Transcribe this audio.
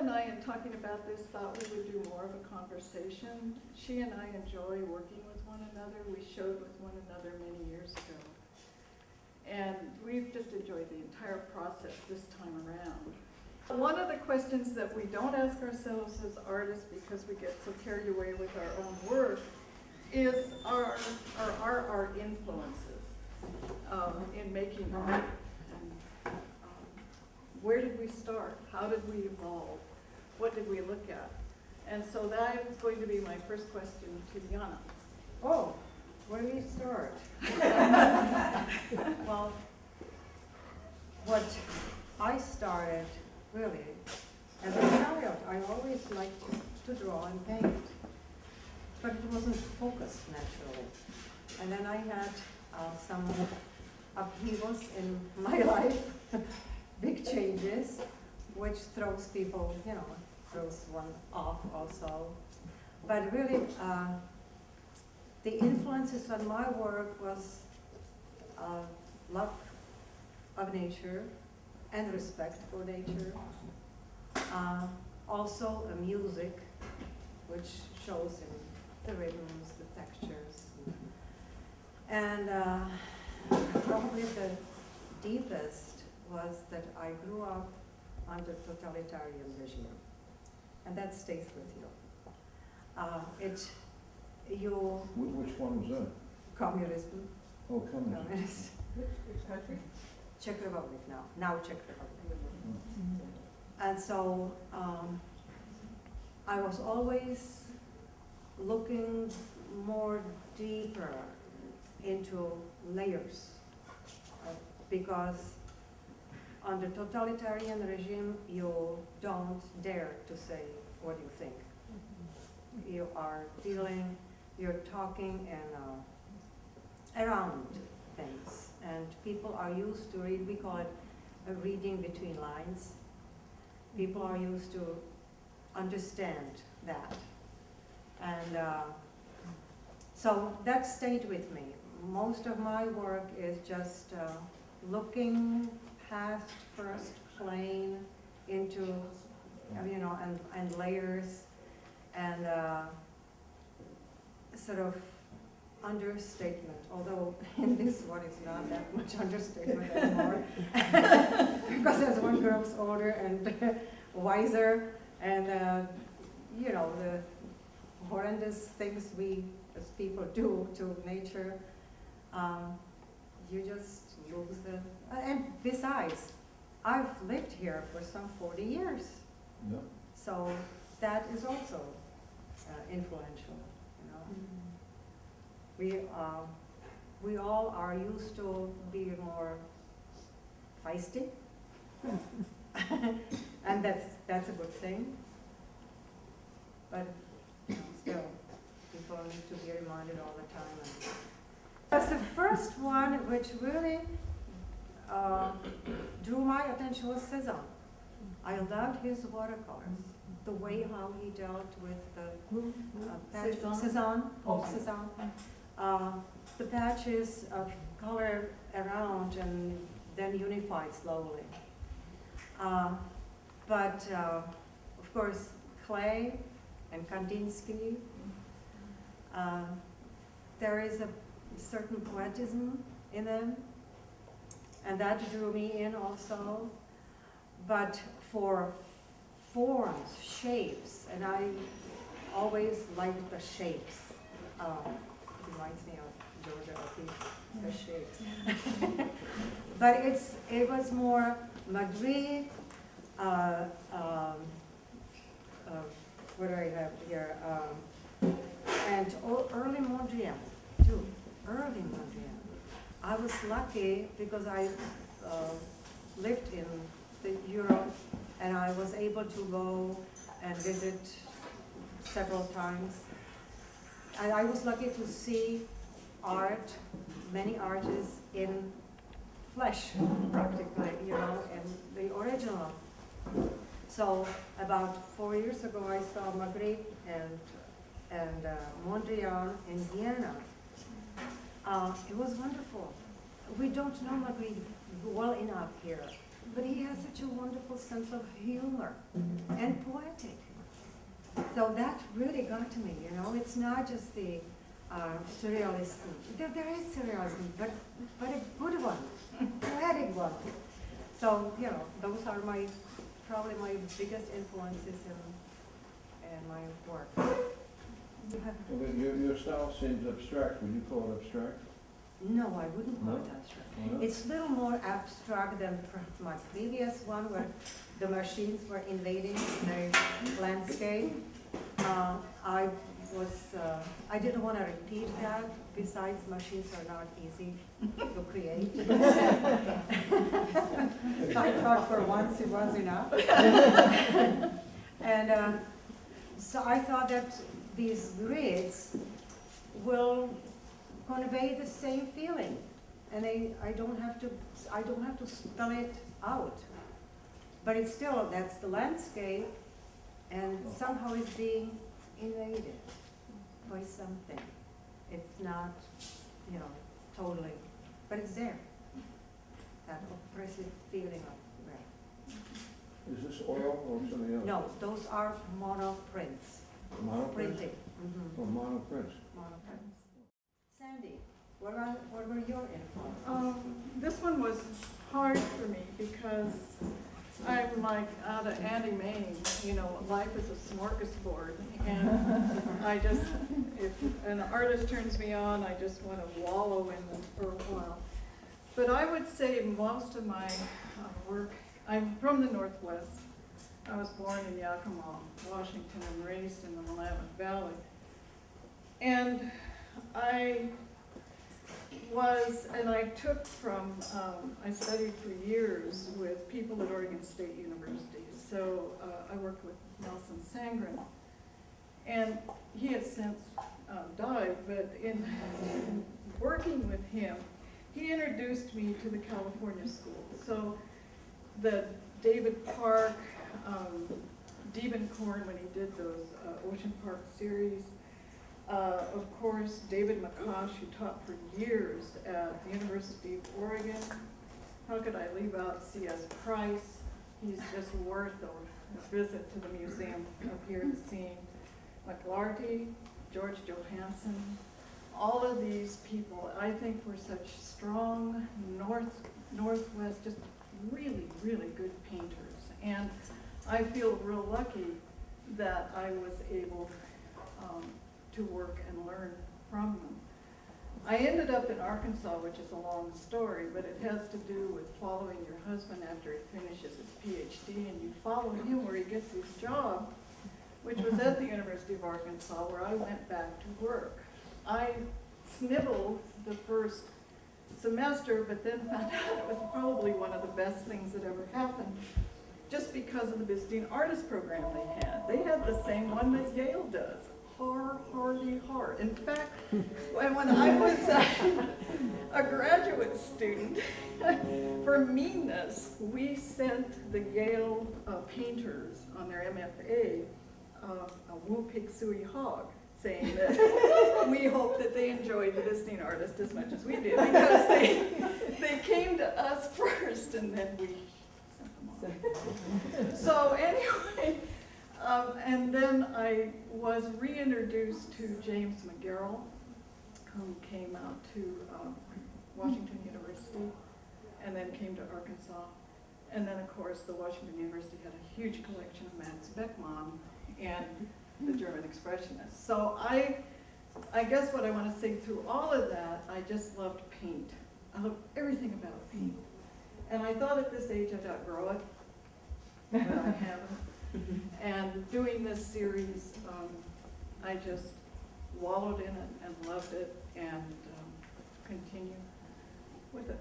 and I, in talking about this, thought we would do more of a conversation. She and I enjoy working with one another. We showed with one another many years ago. And we've just enjoyed the entire process this time around. One of the questions that we don't ask ourselves as artists, because we get so carried away with our own work, is are our influences in making art? And, where did we start? How did we evolve? What did we look at? And so that is going to be my first question to Jana. Oh, where do we start? Well, what I started, really, as a child, I always liked to draw and paint, but it wasn't focused naturally. And then I had some upheavals in my life, big changes, which throws people, throws one off also. But really, the influences on my work was love of nature and respect for nature. Also a music, which shows in the rhythms, the textures. And probably the deepest was that I grew up under totalitarian regime. And that stays with you. Which one was that? Communism. Oh, communism. Communist. Which country? Czech Republic now Czech Republic. And so I was always looking more deeper into layers because under totalitarian regime you don't dare to say what you think. You are dealing, you're talking and around things, and people are used to read. We call it a reading between lines. People are used to understand that, and so that stayed with me. Most of my work is just looking past first plane into, and layers, and sort of understatement, although in this one it's not that much understatement anymore, because as one grows older and wiser, and the horrendous things we as people do to nature, you just lose the, and besides, I've lived here for some 40 years. Yeah. So that is also influential, We all are used to being more feisty, and that's a good thing. But still, people need to be reminded all the time. That's the first one which really drew my attention was Cézanne. I loved his watercolors, the way how he dealt with the Cézanne, Paul Cézanne, the patches of color around and then unified slowly. But of course, clay and Kandinsky, there is a certain poetism in them, and that drew me in also. But for forms, shapes, and I always liked the shapes. Reminds me of Georgia O'Keeffe, the shapes. But it was more Magritte, what do I have here? And early Mondrian, too. Early Mondrian. I was lucky because I lived in Europe, and I was able to go and visit several times. And I was lucky to see art, many artists in flesh, practically, and the original. So about 4 years ago, I saw Magritte and Mondrian in Vienna. It was wonderful. We don't know Magritte well enough here, but he has such a wonderful sense of humor and poetic. So that really got to me, you know. It's not just the surrealism. There is surrealism, but a good one, poetic one. So, you know, those are probably my biggest influences in my work. You have, Well, your style seems abstract. Would you call it abstract? no, I wouldn't call it No? abstract. Why not? It's a little more abstract than my previous one, where the machines were invading the landscape. I didn't want to repeat that. Besides, machines are not easy to create. I thought for once it was enough. And so I thought that these grids will convey the same feeling, and I don't have to spell it out. But it's still, that's the landscape, and somehow it's being invaded by something. It's not, you know, totally, but it's there. That oppressive feeling of red. Is this oil or something else? No, those are monoprints. Monoprints? Printing. Or monoprints? Monoprints. Sandy, what were your influences? This one was hard for me because I'm like out of Andy Main, you know, life is a smorgasbord. And I just, if an artist turns me on, I just want to wallow in them for a while. But I would say most of my work, I'm from the Northwest. I was born in Yakima, Washington, and raised in the Willamette Valley. And I took from, I studied for years with people at Oregon State University. So I worked with Nelson Sangren. And he has since died, but in working with him, he introduced me to the California school. So the David Park, Diebenkorn, when he did those Ocean Park series, of course, David McCosh, who taught for years at the University of Oregon. How could I leave out C.S. Price? He's just worth a visit to the museum up here to see. McLarty, George Johansson, all of these people, I think, were such strong Northwest, just really, really good painters. And I feel real lucky that I was able to work and learn from them. I ended up in Arkansas, which is a long story, but it has to do with following your husband after he finishes his PhD, and you follow him where he gets his job, which was at the University of Arkansas, where I went back to work. I snibbled the first semester, but then found out it was probably one of the best things that ever happened, just because of the visiting artist program they had. They had the same one that Yale does. Hard. In fact, when I was a graduate student, for meanness, we sent the Yale painters on their MFA a Wu Pig Sui Hog, saying that we hope that they enjoyed the visiting artist as much as we did, because they came to us first and then we sent them on. So anyway, and then I was reintroduced to James McGarrell, who came out to Washington University and then came to Arkansas. And then, of course, the Washington University had a huge collection of Max Beckmann and the German Expressionists. So I guess what I want to say through all of that, I just loved paint. I loved everything about paint. And I thought at this age I'd outgrow it, but I haven't. And doing this series, I just wallowed in it and loved it and continue with it.